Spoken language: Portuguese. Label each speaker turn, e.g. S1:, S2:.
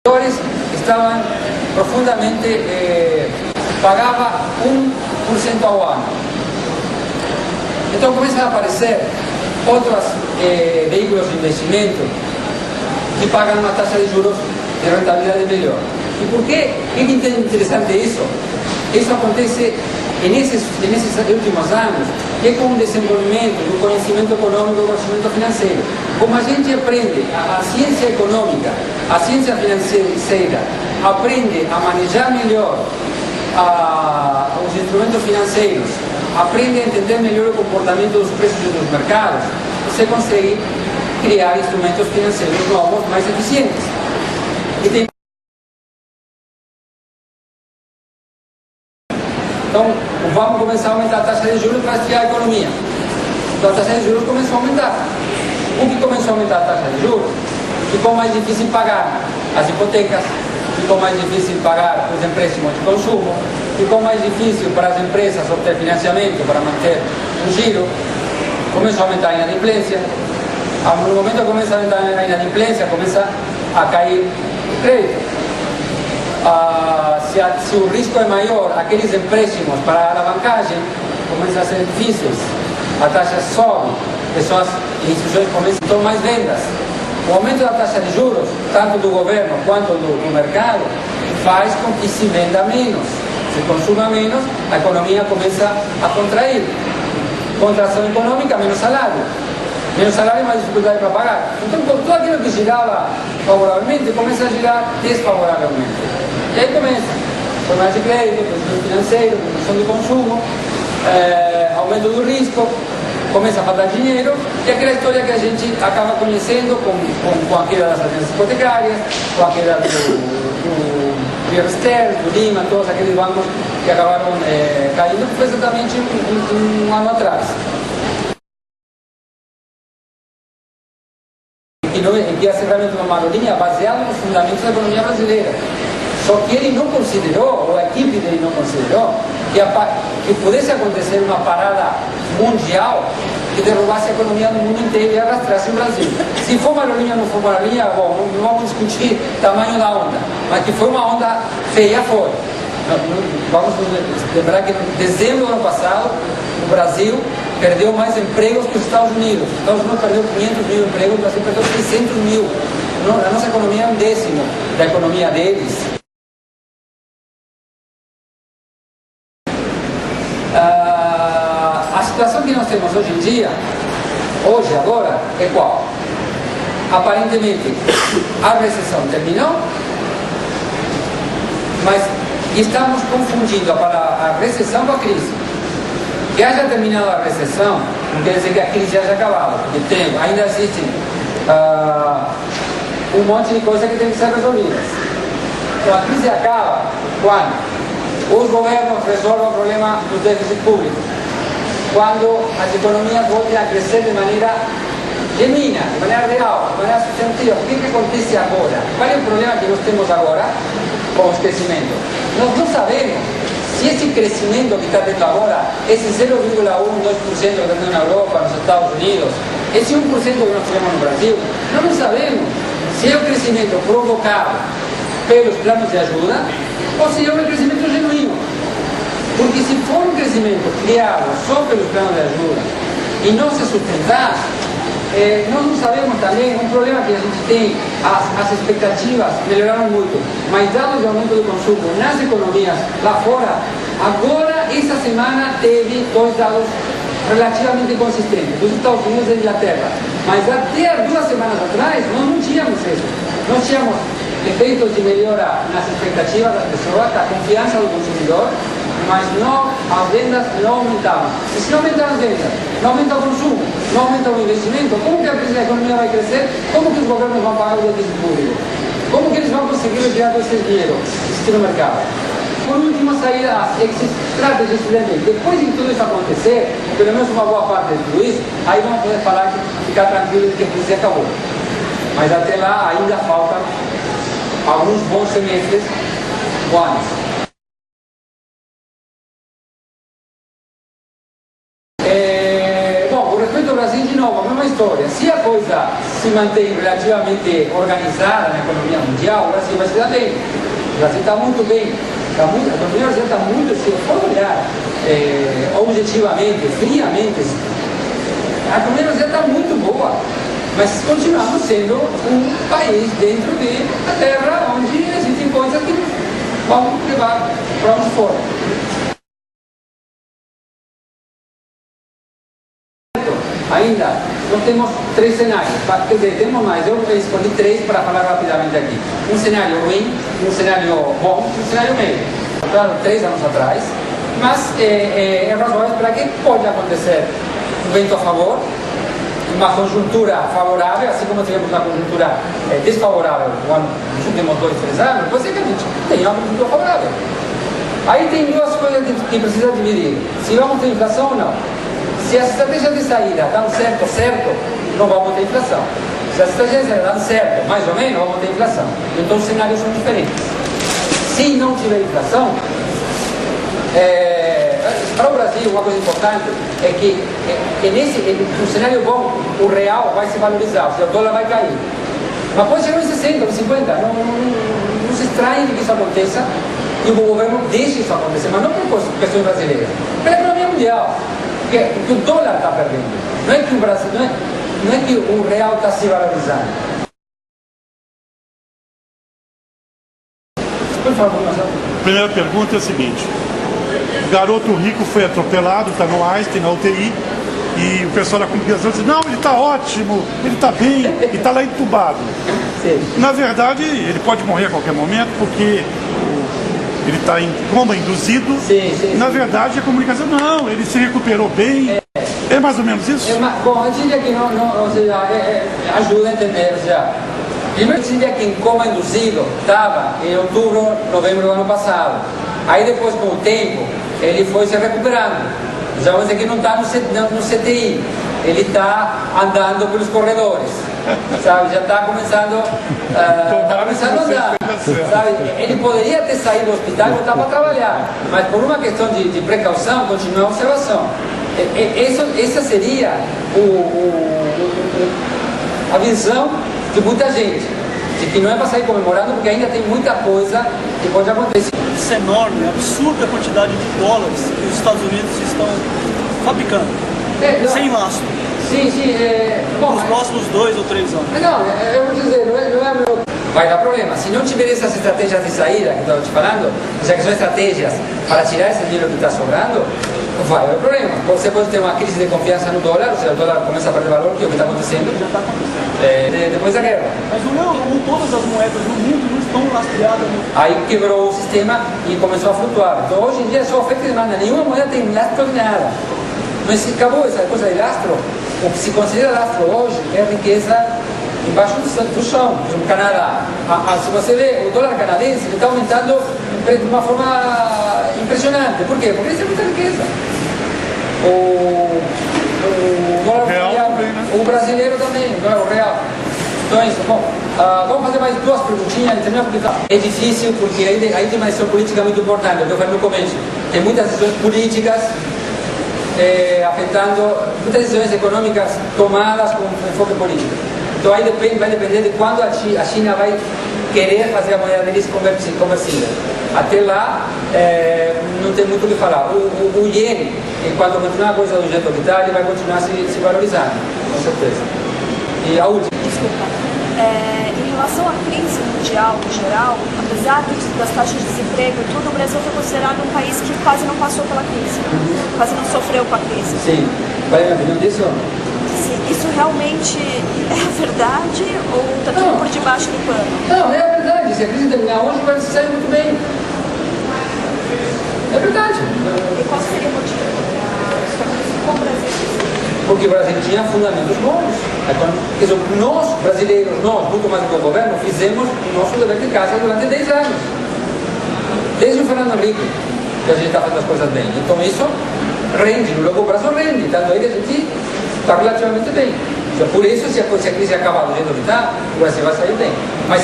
S1: estaban profundamente, pagaba 1% ao ano. Então começam a aparecer outros veículos de investimento que pagam uma taxa de juros de rentabilidade melhor. E por que é interessante isso? Isso acontece nesses últimos anos, que é com o desenvolvimento do conhecimento econômico e do conhecimento financeiro. Como a gente aprende a ciência econômica, a ciência financeira, aprende a manejar melhor os instrumentos financeiros, aprende a entender melhor o comportamento dos preços dos mercados, você consegue criar instrumentos financeiros novos mais eficientes. Então, vamos começar a aumentar a taxa de juros para estimular a economia. Então, a taxa de juros começou a aumentar. O que começou a aumentar a taxa de juros? Ficou mais difícil pagar as hipotecas, ficou mais difícil pagar os empréstimos de consumo, ficou mais difícil para as empresas obter financiamento para manter o giro, começou a aumentar a inadimplência. No momento que começa a aumentar a inadimplência, começa a cair o crédito. Se o risco é maior, aqueles empréstimos para a alavancagem começam a ser difíceis, a taxa sobe, pessoas e instituições começam a ter mais vendas. O aumento da taxa de juros, tanto do governo quanto do mercado, faz com que se venda menos. Se consuma menos, a economia começa a contrair. Contração econômica, menos salário. Menos salário, mais dificuldade para pagar. Então, tudo aquilo que girava favoravelmente começa a girar desfavoravelmente. E aí começa problemas de crédito, pressão financeira, pressão de consumo, aumento do risco, começa a faltar dinheiro, e aquela história que a gente acaba conhecendo com a queda das agências hipotecárias, com a queda do Bear, do Lima, todos aqueles bancos que acabaram caindo, que foi exatamente um ano atrás. Em que acerramento de uma marolinha baseado nos fundamentos da economia brasileira. Só que ele não considerou, ou a equipe dele não considerou, que pudesse acontecer uma parada mundial que derrubasse a economia do mundo inteiro e arrastrasse o Brasil. Se for marolinha ou não for marolinha, bom, não vamos discutir o tamanho da onda, mas que foi uma onda feia, foi. Vamos lembrar que em dezembro do ano passado, o Brasil perdeu mais empregos que os Estados Unidos. Os Estados Unidos perdeu 500 mil empregos, o Brasil perdeu 600 mil. A nossa economia é 1/10 da economia deles. A situação que nós temos hoje em dia, agora, é qual? Aparentemente, a recessão terminou, mas estamos confundindo a recessão com a crise. Que haja terminado a recessão não quer dizer que a crise haja acabado, porque ainda existe um monte de coisas que tem que ser resolvidas. Então a crise acaba quando os governos resolvem o problema do déficit público, quando as economias voltem a crescer de maneira genuína, de maneira real, de maneira substantiva. O que acontece agora? Qual é o problema que nós temos agora com os crescimentos? Nós não sabemos se esse crescimento que está tendo agora, esse 0,1, 2% que está tendo na Europa, nos Estados Unidos, esse 1% que nós tivemos no Brasil, nós não sabemos se é o crescimento provocado pelos planos de ajuda ou se é um crescimento genuíno. Porque se for um crescimento criado só pelos planos de ajuda e não se sustentar, nós não sabemos também, um problema que a gente tem, as expectativas melhoraram muito, mas dados de aumento do consumo nas economias lá fora, agora, essa semana, teve 2 dados relativamente consistentes, dos Estados Unidos e da Inglaterra. Mas até 2 semanas atrás, nós não tínhamos isso. Nós tínhamos efeitos de melhora nas expectativas das pessoas, da confiança do consumidor, mas não, as vendas não aumentavam. E se não aumentam as vendas, não aumenta o consumo, não aumenta o investimento, como que a economia vai crescer? Como que os governos vão pagar o déficit público? Como que eles vão conseguir retirar todo esse dinheiro que existe no mercado? Por último, sair as exit strategies também. Depois de tudo isso acontecer, ou pelo menos uma boa parte de tudo isso, aí vamos poder falar ficar tranquilo de que a crise acabou. Mas até lá ainda faltam alguns bons semestres ou anos. Bom, com respeito ao Brasil, de novo, a mesma história, se a coisa se mantém relativamente organizada na economia mundial, o Brasil vai se dar bem. O Brasil está muito bem, a economia brasileira está muito, se for olhar objetivamente, friamente, a economia brasileira está muito boa, mas continuamos sendo um país dentro da terra onde existem coisas que vão levar para onde for. Ainda, nós temos 3 cenários, quer dizer, temos mais, eu escolhi 3 para falar rapidamente aqui. Um cenário ruim, um cenário bom, um cenário meio. Claro, 3 anos atrás, mas é razoável esperar que pode acontecer um vento a favor, uma conjuntura favorável, assim como tivemos uma conjuntura desfavorável nos últimos 2, 3 anos, pode ser que a gente tenha uma conjuntura favorável. Aí tem 2 coisas que precisa dividir, se vamos ter inflação ou não. Se as estratégias de saída dão certo, não vamos ter inflação. Se as estratégias de saída dão certo, mais ou menos, vamos ter inflação. Então os cenários são diferentes. Se não tiver inflação, para o Brasil, uma coisa importante é que no cenário bom, o real vai se valorizar, ou seja, o dólar vai cair. Mas pode chegar em 60, em 50, não se estranhe que isso aconteça e o governo deixe isso acontecer, mas não por questões brasileiras, pela economia mundial. Porque o dólar está perdendo, não é que o Brasil, não é que o real está se valorizando. Por favor,
S2: primeira pergunta é a seguinte: o garoto rico foi atropelado, está no Einstein, na UTI, e o pessoal da comunicação diz: não, ele está ótimo, ele está bem, e está lá entubado.
S1: Sim.
S2: Na verdade, ele pode morrer a qualquer momento, porque ele está em coma induzido.
S1: Sim.
S2: Na verdade, a comunicação, não, ele se recuperou bem. É mais ou menos isso?
S1: Bom, a gente aqui ou seja, ajuda a entender, ou seja, primeiro dizia que em coma induzido estava em outubro, novembro do ano passado. Aí depois, com o tempo, ele foi se recuperando. Já vamos dizer que não está no CTI, ele está andando pelos corredores, sabe? Já está começando a andar, sabe? Ele poderia ter saído do hospital e voltar para trabalhar, mas por uma questão de precaução, continua a observação. Essa seria a visão de muita gente, de que não é para sair comemorando, porque ainda tem muita coisa que pode acontecer.
S3: Isso é enorme, é absurda a quantidade de dólares que os Estados Unidos estão fabricando, sem lastro.
S1: Sim, bom,
S3: nos próximos 2 ou 3 anos.
S1: Não, eu vou dizer, não é meu... Vai dar problema. Se não tiver essas estratégias de saída que eu estava te falando, ou seja, que são estratégias para tirar esse dinheiro que está sobrando, vai haver problema. Você pode ter uma crise de confiança no dólar, ou seja, o dólar começa a perder valor, que é o que está acontecendo depois da guerra.
S3: Mas não todas as moedas no mundo não estão lastreadas.
S1: Aí quebrou o sistema e começou a flutuar. Então hoje em dia é só oferta e demanda, nenhuma moeda tem lastro de nada. Mas acabou essa coisa de lastro. O que se considera lastro hoje é a riqueza embaixo do chão. Por exemplo, o Canadá. Se você vê o dólar canadense, ele está aumentando de uma forma impressionante. Por quê? Porque ele tem muita riqueza. O dólar
S2: real também, né?
S1: O brasileiro também, o real. Então é isso. Bom, vamos fazer mais 2 perguntinhas. É difícil porque aí tem uma decisão política muito importante, eu falei no começo. Tem muitas decisões políticas afetando muitas decisões econômicas tomadas com enfoque político. Então aí vai depender de quando a China vai querer fazer a moeda deles conversível. Até lá, não tem muito o que falar. O iene, enquanto continuar a coisa do jeito que está, ele vai continuar se valorizando, com certeza. E a última.
S4: Desculpa. Em relação à crise mundial em geral, apesar das taxas de desemprego e tudo, o Brasil foi considerado um país que quase não passou pela crise, quase não sofreu com a crise.
S1: Sim. Qual é a minha opinião disso?
S4: Isso realmente é a verdade ou está tudo por debaixo do pano?
S1: Não, é a verdade. Se a crise terminar hoje, vai se sair muito bem. É verdade.
S4: E qual seria o motivo? Isso está acontecendo com o Brasil?
S1: Porque o Brasil tinha fundamentos bons. Quer dizer, nós, brasileiros, muito mais do que o governo, fizemos o nosso dever de casa durante 10 anos. Desde o Fernando Henrique, que a gente está fazendo as coisas bem. Então isso rende, no longo prazo rende. Tanto aí a gente está relativamente bem. Então, por isso, se a crise acabar do jeito que está, o Brasil vai sair bem. Mas se a